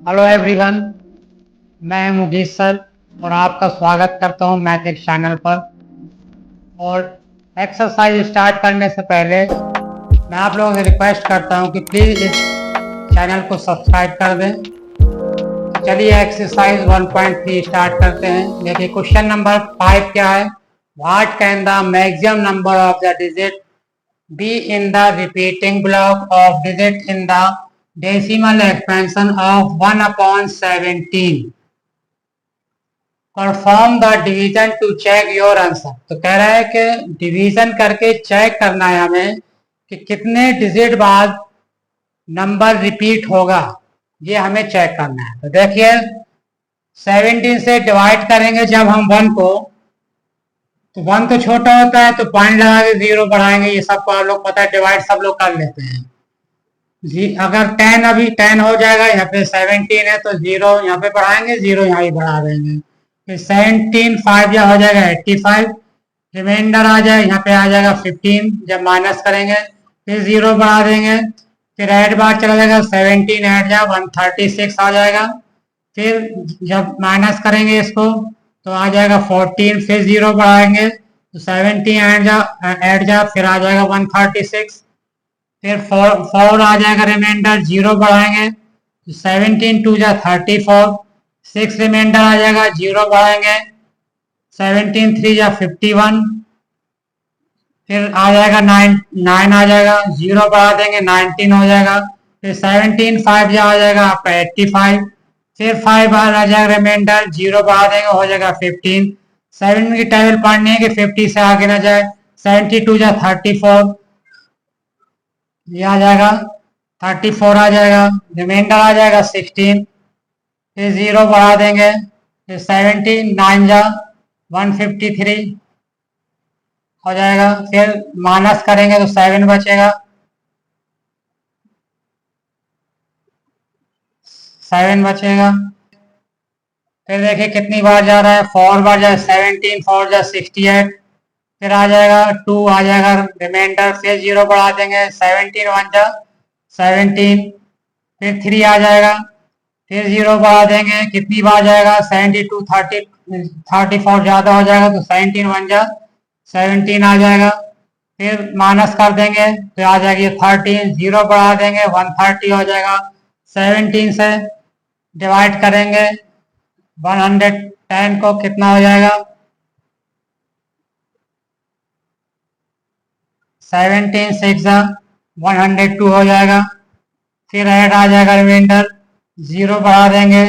Hello everyone. मैं Mukesh sir और आपका स्वागत करता हूं मैथिक्स चैनल पर। और एक्सरसाइज स्टार्ट करने से पहले मैं आप लोगों से रिक्वेस्ट करता हूं कि प्लीज़ इस चैनल को सब्सक्राइब कर दें। तो चलिए एक्सरसाइज 1.3 स्टार्ट करते हैं। देखिए क्वेश्चन नंबर 5 क्या है। What can the maximum number of the digit be in the repeating block of digit in the decimal expansion of 1/17। Perform the division to check your answer. तो कह रहा है कि डिवीजन करके चेक करना है हमें कि कितने डिजिट बाद नंबर रिपीट होगा, ये हमें चेक करना है। तो देखिए 17 से डिवाइड करेंगे जब हम 1 को, तो 1 तो छोटा होता है तो पॉइंट लगा के 0 बढ़ाएंगे। ये सबको आप लोग पता है, डिवाइड सब लोग कर लेते हैं। जी अगर 10 अभी 10 हो जाएगा, यहाँ पे 17 है तो 0 यहाँ पे बढ़ाएंगे, 0 यहाँ ही बढ़ा देंगे। फिर 17 5 या हो जाएगा 85। रिमाइंडर आ जाए, यहाँ पे आ जाएगा 15। जब माइनस करेंगे फिर 0 बढ़ा देंगे। फिर ऐड बार चला जाएगा, 17 ऐड जा 136 आ जाएगा। फिर जब माइनस करेंगे इसको तो आ जाएगा 14। फिर 0 बढ़ाएंगे तो 17 ऐड जा फिर आ जाएगा 136। फिर फोर आ जाएगा रिमाइंडर, 0 बढ़ाएंगे तो 17 टू जा 34। 6 रिमाइंडर आ जाएगा, 0 बढ़ाएंगे 17 3 जा 51। फिर आ जाएगा 9 आ जाएगा, 0 बढ़ा देंगे 19 हो जाएगा। फिर 17 5 जा आ जाएगा आपका 85। फिर 5 आ जाएगा रिमाइंडर, 0 बढ़ा देंगे हो जाएगा 15। 7 की टेबल पढ़नी है कि 50 से आगे ना जाए। 72 जा 34, ये आ जाएगा 34 आ जाएगा। रिमाइंडर आ जाएगा 16। फिर 0 बढ़ा देंगे, फिर 17 9 जा 153 हो जाएगा। फिर माइनस करेंगे तो 7 बचेगा, 7 बचेगा। फिर देखिए कितनी बार जा रहा है, 4 बार जा 17 4 जा 68। फिर आ जाएगा 2 आ जाएगा रिमाइंडर, फिर 0 बढ़ा देंगे 17 1 जा 17। फिर 3 आ जाएगा, फिर 0 बढ़ा देंगे, कितनी बार जाएगा 72 30 34 ज्यादा हो जाएगा तो 17 1 जा 17 आ जाएगा। फिर माइनस कर देंगे तो आ जाएगी 13। 0 बढ़ा देंगे 130 हो जाएगा। 17 से डिवाइड करेंगे 110 को, कितना हो जाएगा 17 6 जा 102 हो जाएगा। फिर ऐड आ जाएगा रिमाइंडर, 0 बढ़ा देंगे,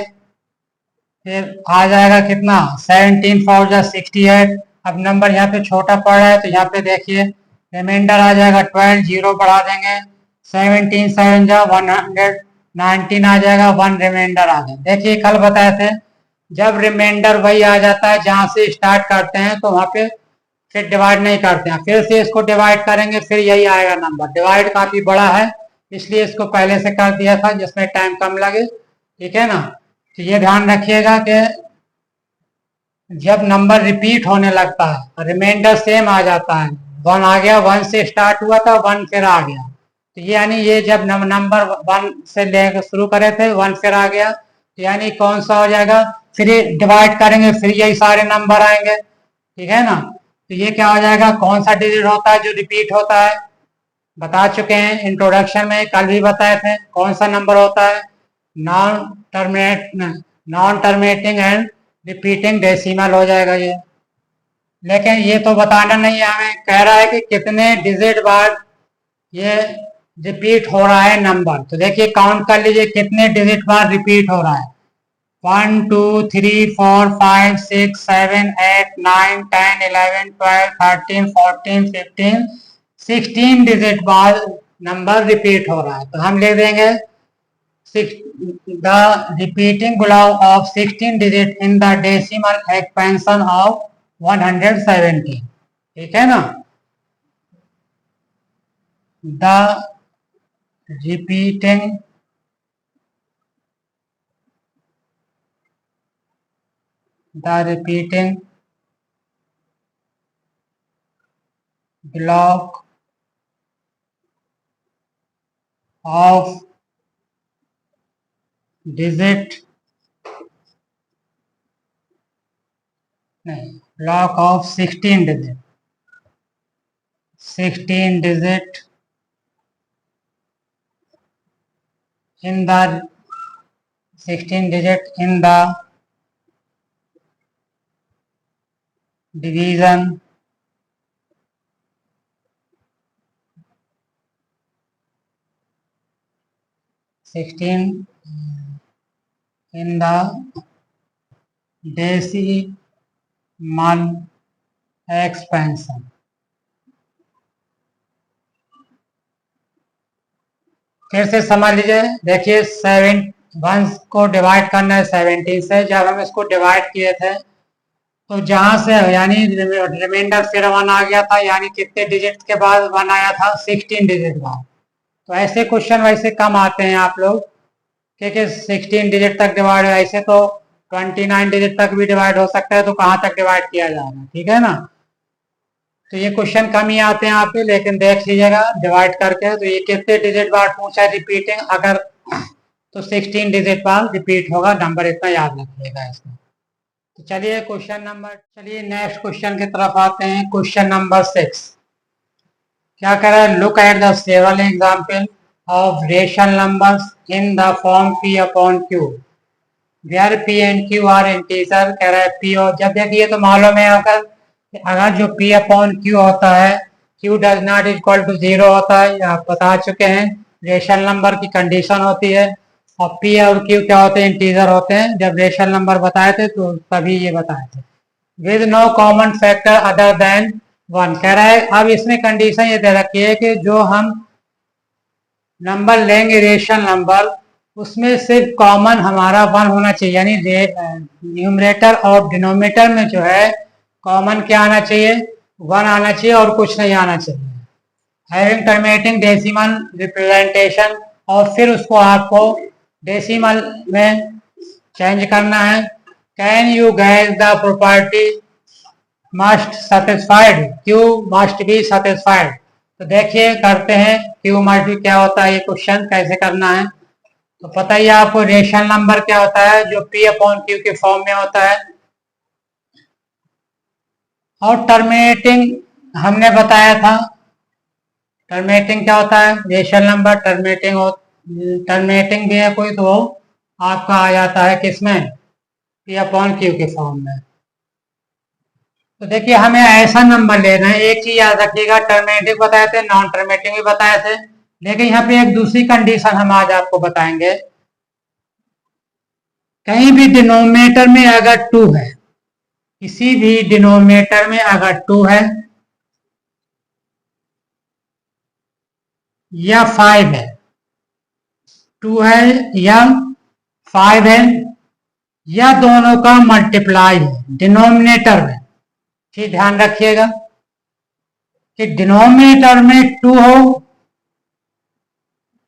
फिर आ जाएगा कितना 17 4 जा 68। अब नंबर यहाँ पे छोटा पड़ रहा है तो यहाँ पे देखिए रिमाइंडर आ जाएगा 12। 0 बढ़ा देंगे 17 7 जा 119 आ जाएगा। 1 रिमाइंडर आ गया। देखिए कल बताए थे जब रिमाइंडर वही आ जाता है जहां से स्टार्ट करते हैं तो वहां पे फिर डिवाइड नहीं करते हैं। फिर से इसको डिवाइड करेंगे फिर यही आएगा नंबर। डिवाइड काफी बड़ा है इसलिए इसको पहले से कर दिया था जिसमें टाइम कम लगे, ठीक है ना। तो ये ध्यान रखिएगा कि जब नंबर रिपीट होने लगता है रिमाइंडर सेम आ जाता है। 1 आ गया, 1 से स्टार्ट हुआ था 1 फिर आ गया, तो यानी ये जब नंबर 1 से लेकर शुरू करे थे 1 फिर आ गया, तो यानी कौन सा हो जाएगा, फिर डिवाइड करेंगे फिर यही सारे नंबर आएंगे, ठीक है ना। तो ये क्या हो जाएगा, कौन सा डिजिट होता है जो रिपीट होता है, बता चुके हैं इंट्रोडक्शन में, कल भी बताए थे कौन सा नंबर होता है, non terminate non terminating and repeating decimal हो जाएगा ये। लेकिन ये तो बताना नहीं है हमें, कह रहा है कि कितने डिजिट बाद ये रिपीट हो रहा है नंबर। तो देखिए काउंट कर लीजिए कितने डिजिट बाद रिपीट हो रहा है। 1 2 3 4 5 6 7 8 9 10 11 12 13 14 15 16 डिजिट बाद नंबर रिपीट हो रहा है। तो हम लिख देंगे the repeating block of 16 digit in the decimal expansion of 170, ठीक है ना। the repeating the repeating block of digit नहीं, block of 16 digit, 16 digit in the 16 digit in the division in the decimal expansion। फिर से समझ लीजिए, देखिए 7 1 को डिवाइड करना है 17 से। जब हम इसको डिवाइड किए थे तो जहां से यानी रिमाइंडर फिर 1 आ गया था, यानी कितने डिजिट के बाद 1 आया था, 16 डिजिट बाद। तो ऐसे क्वेश्चन वैसे कम आते हैं आप लोग, क्योंकि 16 डिजिट तक डिवाइड है, ऐसे तो 29 डिजिट तक भी डिवाइड हो सकता है, तो कहाँ तक डिवाइड किया जाएगा, ठीक है ना। तो ये क्वेश्चन कम ही आते हैं आपके, लेकिन देख लीजिएगा डिवाइड करके। तो ये कितने डिजिट बाद पूछा है रिपीटिंग, अगर तो 16 डिजिट बाद रिपीट होगा नंबर, इतना याद रखिएगा इसमें। तो चलिए नेक्स्ट क्वेश्चन की तरफ आते हैं। क्वेश्चन नंबर 6 क्या कर रहा है, look at the several example of rational numbers in the form p upon q where p and q are integer. कह रहा है p, और जब देखिए तो मालूम है अगर जो p अपॉन q होता है, q does not equal to 0 होता है, आप बता चुके हैं रेशनल नंबर की कंडीशन होती है। और p और q क्या होते हैं, इंटीजर होते हैं। जब रेशनल नंबर बताए थे तो तभी ये बताए थे। With no common factor other than 1। कह रहा है अब इसमें कंडीशन ये दे रखी है कि जो हम नंबर लेंगे रेशनल नंबर, उसमें सिर्फ कॉमन हमारा 1 होना चाहिए, यानी न्यूमरेटर और डिनोमिनेटर में जो है कॉमन क्या आना चाहिए, 1 आना चाहिए और कुछ नहीं आना चाहिए। हैविंग टर्मिनेटिंग डेसिमल रिप्रेजेंटेशन, और फिर उसको आपको डेसिमल में चेंज करना है। Can you gas the property must satisfied, Q must be satisfied. तो देखिए करते हैं, क्यू मस्ट बी क्या होता है, ये क्वेश्चन कैसे करना है। तो पता ही है आपको रेशनल नंबर क्या होता है, जो p अपॉन क्यू के फॉर्म में होता है। और टर्मिनेटिंग हमने बताया था, टर्मिनेटिंग क्या होता है, रेशनल नंबर टर्मिनेटिंग भी है कोई तो आपका आ जाता है किसमें, p अपॉन क्यू के फॉर्म में। तो देखिए हमें ऐसा नंबर लेना है, एक चीज याद रखिएगा, टर्मिनेटिंग बताए थे, नॉन टर्मिनेटिंग भी बताए थे, लेकिन यहाँ पे एक दूसरी कंडीशन हम आज आपको बताएंगे। कहीं भी डिनोमिनेटर में अगर 2 है, किसी भी डिनोमिनेटर में अगर 2 है या 5 है, 2 है या 5 है, या दोनों का मल्टीप्लाई है डिनोमिनेटर में। ठीक ध्यान रखिएगा कि डिनोमिनेटर में 2 हो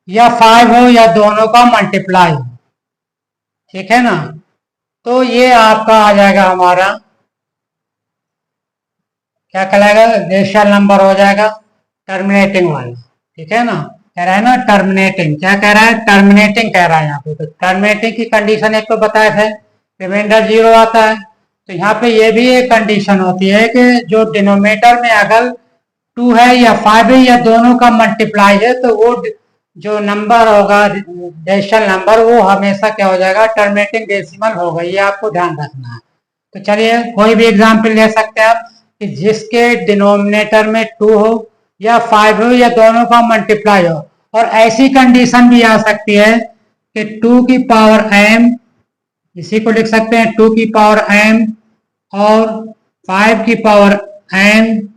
या 5 हो या दोनों का मल्टीप्लाई हो, ठीक है ना। तो ये आपका आ जाएगा हमारा क्या कहलाएगा, रेशनल नंबर हो जाएगा टर्मिनेटिंग वाला, ठीक है ना। कह रहा है ना टर्मिनेटिंग, क्या कह रहा है, टर्मिनेटिंग कह रहा है यहाँ पे। तो टर्मिनेटिंग की कंडीशन एक तो बताए थे, रिमाइंडर 0 आता है। तो यहाँ पे ये भी एक कंडीशन होती है कि जो डिनोमिनेटर में अगर 2 है या 5 है या दोनों का मल्टीप्लाई है, तो वो जो नंबर होगा रेशनल नंबर, वो हमेशा क्या हो जाएगा, टर्मिनेटिंग डेसिमल होगा। ये आपको ध्यान रखना है। तो चलिए कोई भी एग्जाम्पल ले सकते हैं आप कि जिसके डिनोमिनेटर में 2 हो या 5 हो या दोनों का मल्टीप्लाई हो। और ऐसी कंडीशन भी आ सकती है कि 2 की पावर m, इसी को लिख सकते हैं 2 की पावर m और 5 की पावर n,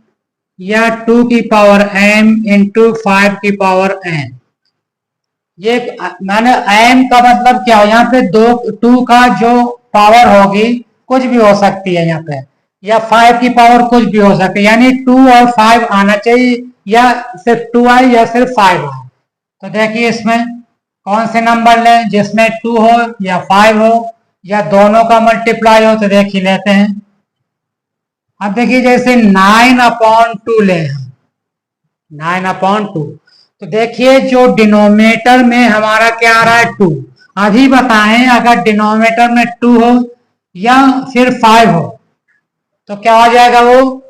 या 2 की पावर m इंटू 5 की पावर n। ये मैंने m का मतलब क्या हो, यहाँ पे 2 का जो पावर होगी कुछ भी हो सकती है यहाँ पे, या 5 की पावर कुछ भी हो सकती है, यानी 2 और 5 आना चाहिए, या सिर्फ 2 आए या सिर्फ 5 आए। तो देखिए इसमें कौन से नंबर लें, जिसमें 2 हो या 5 हो या दोनों का मल्टीप्लाई हो। तो देख ही लेते हैं। अब देखिए जैसे 9/2 ले, 9/2, तो देखिए जो डिनोमिनेटर में हमारा क्या आ रहा है 2, अभी बताएं अगर डिनोमिनेटर में 2 हो या फिर 5 हो तो क्या हो जाएगा, वो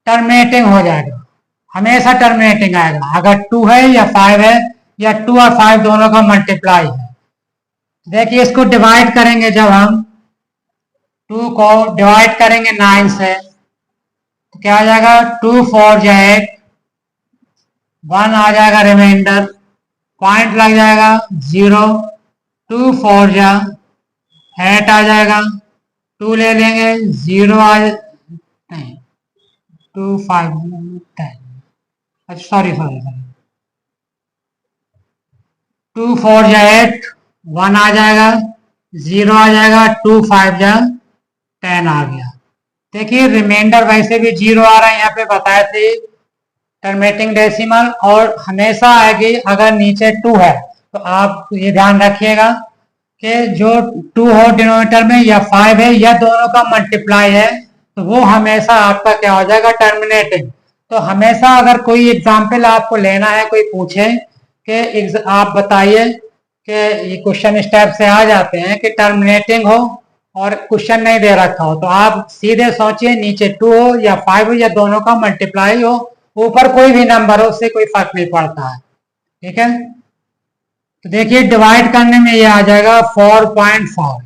टर्मिनेटिंग हो जाएगा, हमेशा टर्मिनेटिंग आएगा। अगर 2 है या 5 है या 2 और 5 दोनों का मल्टीप्लाई है। देखिए इसको डिवाइड करेंगे, जब हम 2 को डिवाइड करेंगे 9 से तो क्या आ जाएगा, 2 4 जा 8, 1 आ जाएगा रिमाइंडर, पॉइंट लग जाएगा 0, 2 4 जा 8 आ जाएगा, 2 ले लेंगे 0 आ नहीं 2 5 10, अच्छा सॉरी सॉरी सॉरी, 2 4 जा 8, 1 आ जाएगा, 0 आ जाएगा, 2 5 जा 10 आ गया। देखिए रिमाइंडर वैसे भी 0 आ रहा है, यहाँ पे बताए थे टर्मिनेटिंग डेसिमल, और हमेशा आएगी अगर नीचे 2 है। तो आप ये ध्यान रखिएगा कि जो 2 हो डिनोमिनेटर में या 5 है या दोनों का मल्टीप्लाई है तो वो हमेशा आपका क्या हो जाएगा, टर्मिनेटिंग। तो हमेशा अगर कोई एग्जाम्पल आपको लेना है, कोई पूछे कि आप बताइए कि ये क्वेश्चन स्टेप से आ जाते हैं कि टर्मिनेटिंग हो और क्वेश्चन नहीं दे रखा हो, तो आप सीधे सोचिए नीचे 2 हो या 5 हो या दोनों का मल्टीप्लाई हो, ऊपर कोई भी नंबर हो उससे कोई फर्क नहीं पड़ता है। ठीक है, तो देखिए डिवाइड करने में ये आ जाएगा 4.4,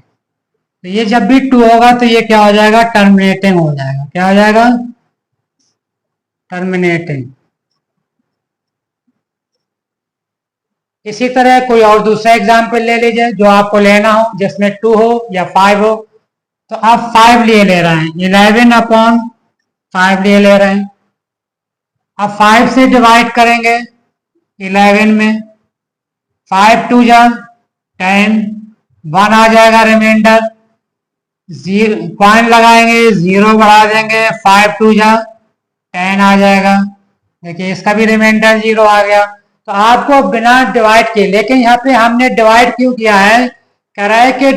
तो ये जब भी 2 होगा तो ये क्या हो जाएगा, टर्मिनेटिंग हो जाएगा। क्या हो जाएगा, टर्मिनेटिंग। इसी तरह कोई और दूसरा एग्जाम्पल ले लीजिए जो आपको लेना हो, जिसमें 2 हो या 5 हो। तो आप 5 लिए ले रहे हैं, 11/5 लिए ले रहे हैं। अब 5 से डिवाइड करेंगे 11 में, 5 2 जा 10, 1 आ जाएगा रिमाइंडर, 0 पॉइंट लगाएंगे, 0 बढ़ा देंगे, 5 2 जा 10 आ जाएगा। देखिए इसका भी रिमाइंडर 0 आ गया। तो आपको बिना डिवाइड किए, लेकिन यहाँ पे हमने डिवाइड क्यों किया है, कह रहा है कि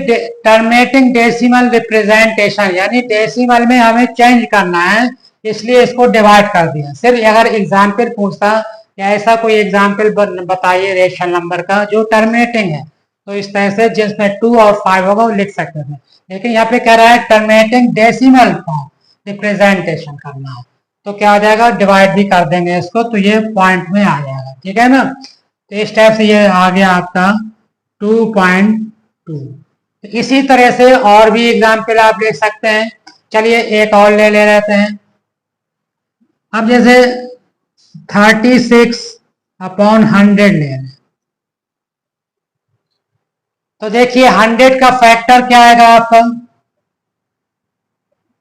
टर्मिनेटिंग डेसिमल रिप्रेजेंटेशन, यानी डेसिमल में हमें चेंज करना है, इसलिए इसको डिवाइड कर दिया। सिर्फ अगर एग्जाम्पल पूछता या ऐसा कोई एग्जाम्पल बताइए रेशनल नंबर का जो टर्मिनेटिंग है, तो इस तरह से जिसमें 2 और 5 होगा वो लिख सकते थे। लेकिन यहाँ पे कह रहा है टर्मिनेटिंग डेसिमल फॉर्म रिप्रेजेंटेशन करना है, तो क्या आ जाएगा, डिवाइड भी कर देंगे इसको, तो ये पॉइंट में आ जाएगा। ठीक है ना, तो इस टाइप से ये आ गया आपका 2.2। इसी तरह से और भी एग्जाम्पल आप ले सकते हैं। चलिए एक और ले लेते हैं। अब जैसे 36/100 ले लें, तो देखिए 100 का फैक्टर क्या आएगा आपका,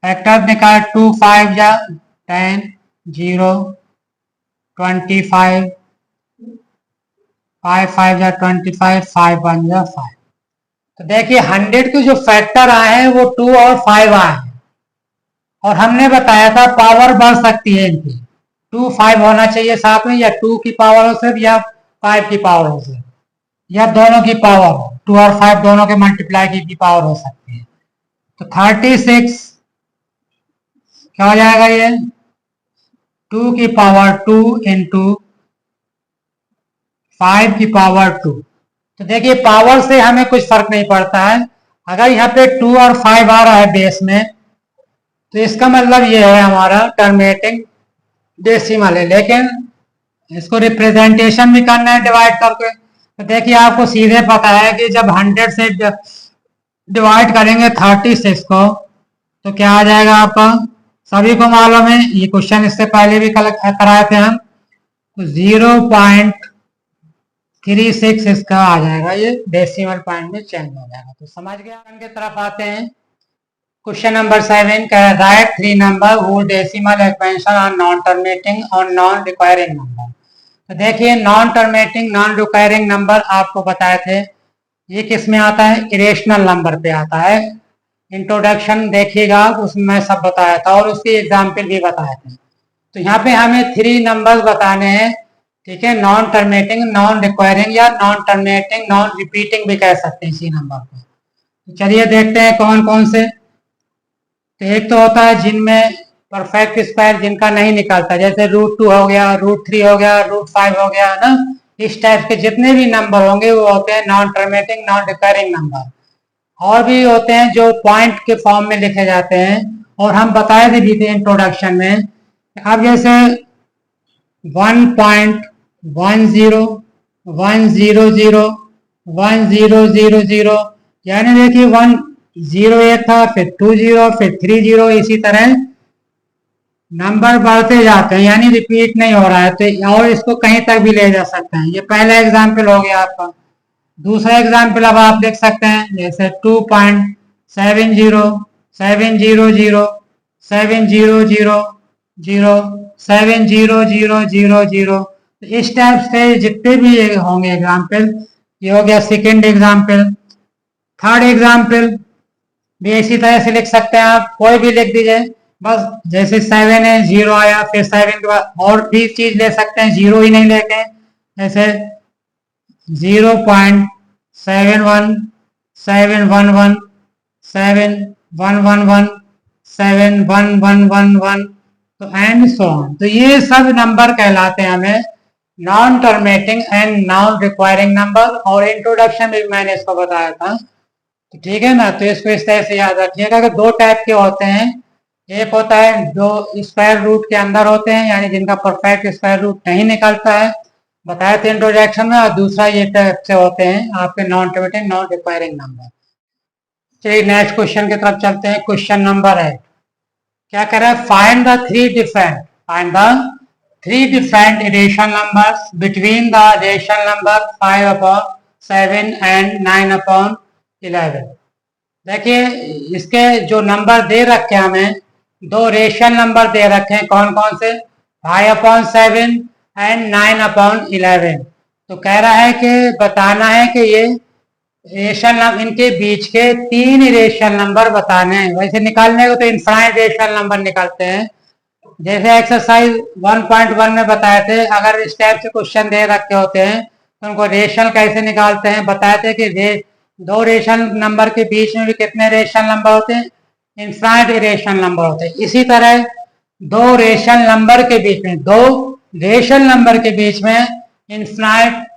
फैक्टर निकाल 2 5 जा 10, 0 25, 5 5 जा 25, 5 1 जा 5। तो देखिए 100 के जो फैक्टर आए हैं वो 2 और 5 आए हैं, और हमने बताया था पावर बढ़ सकती है इनकी, 2 5 होना चाहिए साथ में, या 2 की पावर हो सिर्फ या 5 की पावर हो सिर्फ, या दोनों की पावर हो, 2 और 5 दोनों के मल्टीप्लाई की भी पावर हो सकती है। तो 36 क्या हो जाएगा, ये 2 की पावर 2 इंटू 5 की पावर 2। तो देखिए पावर से हमें कुछ फर्क नहीं पड़ता है, अगर यहाँ पे 2 और 5 आ रहा है बेस में तो इसका मतलब ये है हमारा टर्मिनेटिंग डेसिमल है, लेकिन इसको रिप्रेजेंटेशन भी करना है डिवाइड करके। तो देखिए आपको सीधे पता है कि जब 100 से डिवाइड करेंगे 36 को तो क्या आ जाएगा आपका, सभी को मालूम है, ये क्वेश्चन इससे पहले भी कराए थे हम, तो 0.36 इसका आ जाएगा, ये डेसिमल पॉइंट में चेंज हो जाएगा। तो समझ गए, के तरफ आते हैं। क्वेश्चन नंबर 7 का राइट 3 नंबर वो डेसिमल एक्सपेंशन और नॉन टर्मिनेटिंग और नॉन रिक्वायरिंग नंबर। तो देखिए non terminating non requiring number आपको बताए थे, ये किस में आता है, इरेशनल नंबर पे आता है। इंट्रोडक्शन देखिएगा उसमें मैं सब बताया था और उसके एग्जाम्पल भी बताए थे। तो यहाँ पे हमें 3 नंबर बताने हैं, ठीक है, नॉन टर्मिनेटिंग नॉन रिक्वायरिंग या नॉन टर्मिनेटिंग नॉन रिपीटिंग भी कह सकते हैं इसी नंबर को। तो चलिए देखते हैं कौन कौन से। तो एक तो होता है जिनमें परफेक्ट स्क्वायर जिनका नहीं निकलता, जैसे √2 हो गया, √3 हो गया, √5 हो गया ना, इस टाइप के जितने भी नंबर होंगे वो होते हैं non terminating non recurring number. और भी होते हैं जो पॉइंट के फॉर्म में लिखे जाते हैं, और हम बताए भी थे इंट्रोडक्शन में। अब जैसे 1.10 100 1000, यानी देखिए 108 था, फिर 20, फिर 30, इसी तरह नंबर बढ़ते जाते हैं, यानी रिपीट नहीं हो रहा है। तो और इसको कहीं तक भी ले जा सकते हैं। ये पहला एग्जाम्पल हो गया आपका। दूसरा एग्जाम्पल अब आप देख सकते हैं, जैसे 2.70 700 700 70000। इस टाइप से जितने भी होंगे एग्जाम्पल, ये हो गया सेकेंड एग्जाम्पल। थर्ड एग्जाम्पल भी इसी तरह से लिख सकते हैं, आप कोई भी लिख दीजिए, बस जैसे 7 है, 0 आया, फिर 7 के बाद और भी चीज ले सकते हैं, 0 ही नहीं लेते, जैसे 0.71 711 7111 7111, तो एंड सो ऑन। तो ये सब नंबर कहलाते हैं हमें non terminating and non requiring number. और इंट्रोडक्शन में भी मैंने इसको बताया था, तो ठीक है ना। तो इसको इस तरह से याद रखिएगा कि दो टाइप के होते हैं। एक होता है जो स्क्वायर रूट के अंदर होते हैं, यानी जिनका परफेक्ट स्क्वायर रूट नहीं निकलता है, बताया था इंट्रोडक्शन में। और दूसरा ये टाइप से होते हैं आपके non terminating non requiring number. चलिए नेक्स्ट क्वेश्चन की तरफ चलते हैं। क्वेश्चन नंबर 8 क्या कर रहा है, find the three different rational numbers between the rational number 5/7 and 9/11। देखिए इसके जो नंबर दे रखे हैं, हमें दो रेशनल नंबर दे रखे हैं, कौन कौन से, 5/7 एंड 9/11। तो कह रहा है कि बताना है कि ये रेशनल नंबर, इनके बीच के तीन रेशनल नंबर बताने हैं। वैसे निकालने को तो इनफाइनाइट रेशनल नंबर निकालते हैं, जैसे एक्सरसाइज 1.1 में बताए थे। अगर इस टाइप से क्वेश्चन दे रखे होते हैं तो उनको रेशनल कैसे निकालते हैं, बताए थे कि दो रेशनल नंबर के बीच में भी कितने रेशनल नंबर होते हैं, इनफाइनाइट रेशनल नंबर होते हैं। इसी तरह दो रेशनल नंबर के बीच में, दो रेशनल नंबर के बीच में इनफाइनाइट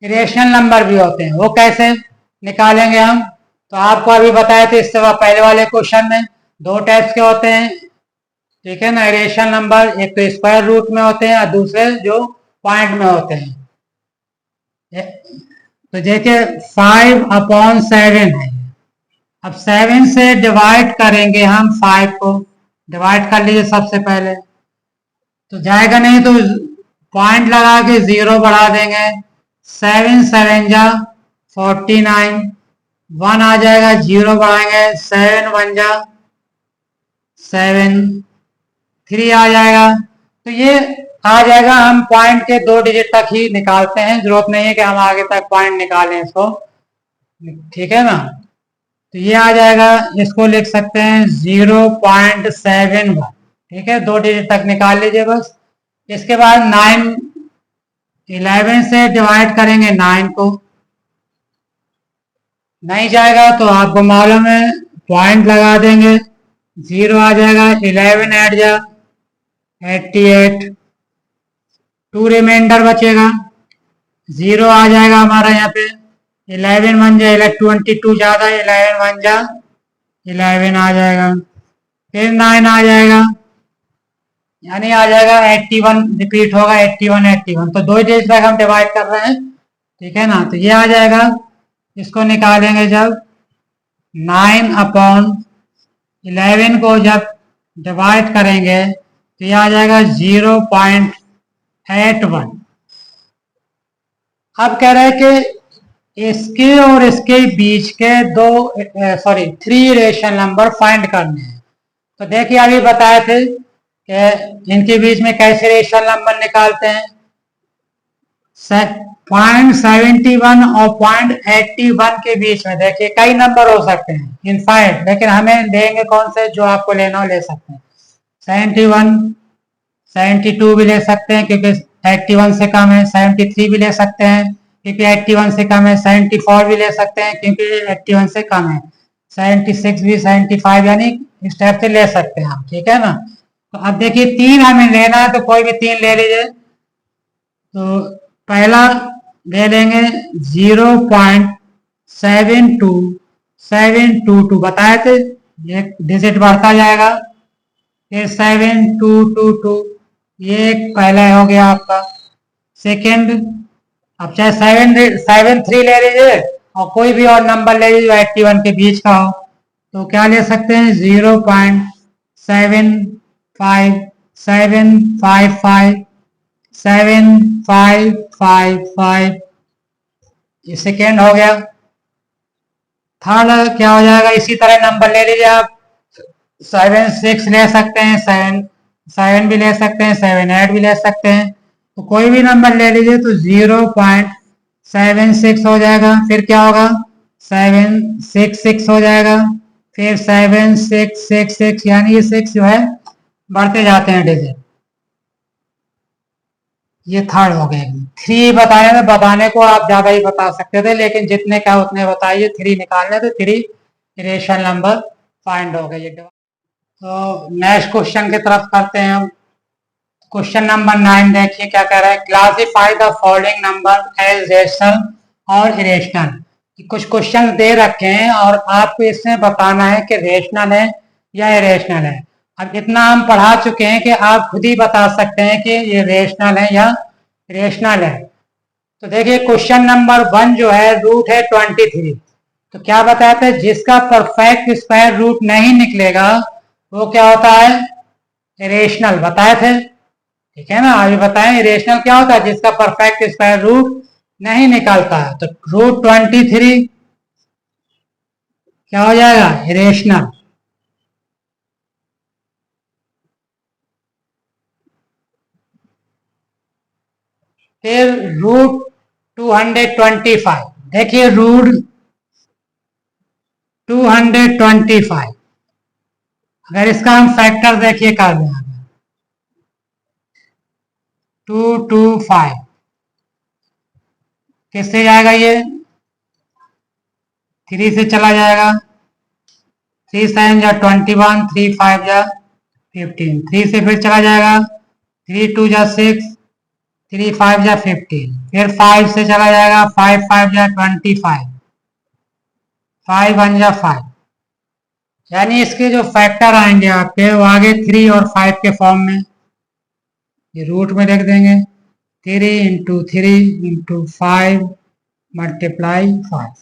रेशनल नंबर भी होते हैं। वो कैसे निकालेंगे हम, तो आपको अभी बताए थे इससे पहले वाले क्वेश्चन में, दो टाइप्स के होते हैं, ठीक है ना। रेशनल नंबर एक तो स्क्वायर रूट में होते हैं और दूसरे जो पॉइंट में होते हैं। तो देखिए 5/7 है। अब 7 से डिवाइड करेंगे हम 5 को, डिवाइड कर लीजिए सबसे पहले, तो जाएगा नहीं, तो पॉइंट लगा के 0 बढ़ा देंगे। 7 7 जा 49, 1 आ जाएगा, 0 बढ़ाएंगे, 7 1 जा 7, 3 आ जाएगा। तो ये आ जाएगा, हम पॉइंट के 2 डिजिट तक ही निकालते हैं, जरूरत नहीं है कि हम आगे तक पॉइंट निकालें इसको, ठीक है ना। तो ये आ जाएगा, इसको लिख सकते हैं 0.71, ठीक है, 2 डिजिट तक निकाल लीजिए बस। इसके बाद 11 से डिवाइड करेंगे 9 को, नहीं जाएगा तो आपको मालूम है, पॉइंट लगा देंगे, 0 आ जाएगा, 11 ऐड जा 88, 2 रिमाइंडर बचेगा, 0 आ जाएगा हमारा यहाँ पे, 11 1 जा 22 ज्यादा, 11 1 जा 11 आ जाएगा, फिर 9 आ जाएगा, यानी आ जाएगा 81, रिपीट होगा 81 81। तो 2 डिजिट तक हम डिवाइड कर रहे हैं, ठीक है ना। तो ये आ जाएगा, इसको निकालेंगे जब 9/11 को जब डिवाइड करेंगे तो ये आ जाएगा 0.81। अब कह रहे हैं कि इसके और इसके बीच के 3 रेशनल नंबर फाइंड करने हैं। तो देखिए अभी बताए थे कि इनके बीच में कैसे रेशनल नंबर निकालते हैं। 0.71 और 0.81 के बीच में देखिए कई नंबर हो सकते हैं इनफाइनाइट, लेकिन हमें देंगे कौन से, जो आपको लेना हो ले सकते हैं। 71 72 भी ले सकते हैं क्योंकि 81 से कम है, 73 भी ले सकते हैं क्योंकि 81 से कम है, 74 भी ले सकते हैं क्योंकि 81 से कम है, 76 भी, 75, यानी इस टाइप से ले सकते हैं हम, ठीक है ना। तो अब देखिए 3 हमें लेना है, तो कोई भी 3 ले लीजिए। तो पहला ले लेंगे 0.72722 बताए थे, एक डिजिट बढ़ता जाएगा। फिर 7222, ये पहला हो गया आपका। सेकेंड, अब चाहे 73 ले लीजिए और कोई भी और नंबर ले लीजिए 81 के बीच का हो, तो क्या ले सकते हैं 0.7575 ये सेकेंड हो गया। थर्ड क्या हो जाएगा, इसी तरह नंबर ले लीजिए आप, 76 ले सकते हैं, 7 भी ले सकते हैं, 78 भी ले सकते हैं, तो कोई भी नंबर ले लीजिए तो 0.76 हो जाएगा। फिर क्या होगा 766 हो जाएगा, फिर 7666, यानी ये 6 जो है बढ़ते जाते हैं डिजिट। ये थर्ड हो गया। थ्री बताया था, बताने को आप ज्यादा ही बता सकते थे, लेकिन जितने का उतने बताइए। थ्री निकालने तो थ्री रेशनल नंबर फाइंड हो गया ये। तो नेक्स्ट क्वेश्चन की तरफ करते हैं हम। क्वेश्चन नंबर 9 देखिए क्या कह रहा है, classify the following number as rational और इरेशनल। कुछ क्वेश्चन दे रखे हैं और आपको इसमें बताना है कि रेशनल है या इरेशनल है। अब इतना हम पढ़ा चुके हैं कि आप खुद ही बता सकते हैं कि ये रेशनल है या इरेशनल है। तो देखिए क्वेश्चन नंबर 1 जो है रूट है 23, तो क्या बताया था, जिसका परफेक्ट स्क्वायर रूट नहीं निकलेगा वो क्या होता है, इरेशनल बताए थे। ठीक है ना, अभी बताएं इरेशनल क्या होता है, जिसका परफेक्ट स्क्वायर रूट नहीं निकालता है। तो रूट 23 क्या हो जाएगा, इरेशनल। फिर रूट 225, देखिए रूट 225, अगर इसका हम फैक्टर देखिए कर दें 225 किससे जाएगा, ये 3 से चला जाएगा, 3 7 जा 21, 3 5 जा 15, 3 से फिर चला जाएगा, 3 2 जा 6, 3 5 जा 15, फिर 5 से चला जाएगा, 5 5 जा 25, 5 1 जा 5, यानी इसके जो फैक्टर आएंगे आपके वो आगे 3 और 5 के फॉर्म में, ये रूट में लिख देंगे, 3 × 3 × 5 मल्टीप्लाई 5।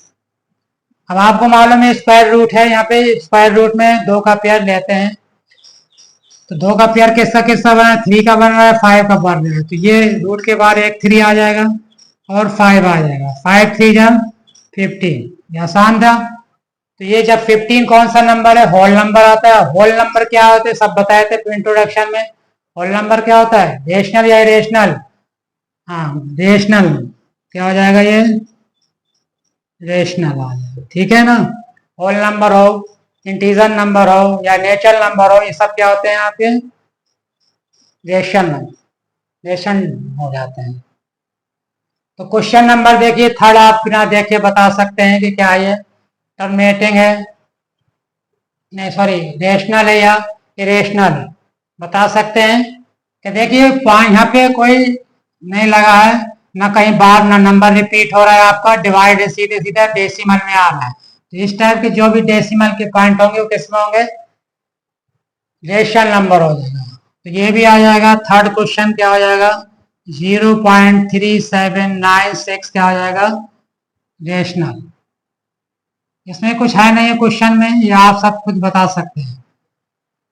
अब आपको मालूम है स्क्वायर रूट है, यहाँ पे स्क्वायर रूट में 2 का पेयर लेते हैं, तो 2 का पेयर किसका किसका बना है, 3 का बन रहा है, 5 का बन रहा है, तो ये रूट के बाद एक 3 आ जाएगा और 5 आ जाएगा, 5 3 जा 15, ये आसान था। तो ये जब 15 कौन सा नंबर है, होल नंबर आता है। होल नंबर क्या होते हैं सब बताए थे इंट्रोडक्शन में। होल नंबर क्या होता है, रेशनल या इरेशनल, हाँ रेशनल, क्या हो जाएगा ये, रेशनल आ जाएगा। ठीक है ना, होल नंबर हो, इंटीजर नंबर हो या नेचुरल नंबर हो, ये सब क्या होते हैं आपके, रेशनल, रेशन हो जाते हैं। तो क्वेश्चन नंबर देखिए थर्ड, आप बिना देखे बता सकते हैं कि क्या ये टर्मिनेटिंग है, नहीं सॉरी रेशनल है या इरेशनल, बता सकते हैं। कि देखिए यहाँ पे कोई नहीं लगा है, ना कहीं बार ना नंबर रिपीट हो रहा है, आपका डिवाइड सीधे सीधा डेसिमल में आ रहा है। तो इस टाइप के जो भी डेसिमल के पॉइंट होंगे वो किसमें होंगे, रेशनल नंबर हो जाएगा। तो ये भी आ जाएगा। थर्ड क्वेश्चन क्या हो जाएगा, 0.3796 क्या हो जाएगा, रेशनल। इसमें कुछ है नहीं है क्वेश्चन में, ये आप सब कुछ बता सकते हैं।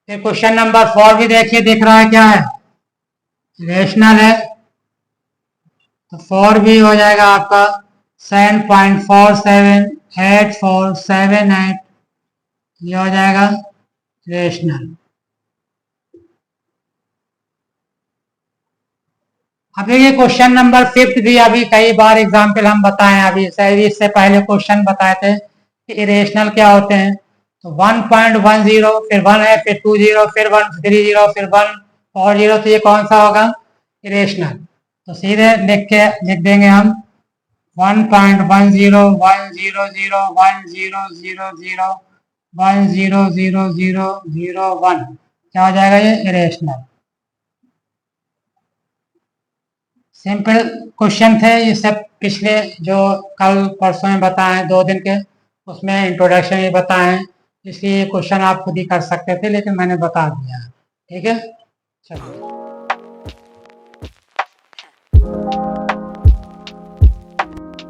फिर क्वेश्चन नंबर 4 भी देखिए, दिख रहा है क्या है, रेशनल है, तो 4 भी हो जाएगा आपका 7.478478, ये हो जाएगा रेशनल। अब देखिए क्वेश्चन नंबर 5 भी अभी कई बार एग्जाम्पल हम बताए, अभी इससे पहले क्वेश्चन बताए थे कि इरेशनल क्या होते हैं। तो 1.10, फिर 1 है, फिर 20, फिर 130, फिर 1 और 0, तो ये कौन सा होगा, इरेशनल। तो सीधे लिख देंगे हम 1.10 1 0 1 0 0 0 1 0 0 0 0 1, क्या हो जाएगा ये, इरेशनल। सिंपल क्वेश्चन थे ये सब, पिछले जो कल परसों में बताए 2 दिन के, उसमें इंट्रोडक्शन ही बताए, इसलिए ये क्वेश्चन आप खुद ही कर सकते थे, लेकिन मैंने बता दिया। ठीक है, चलो।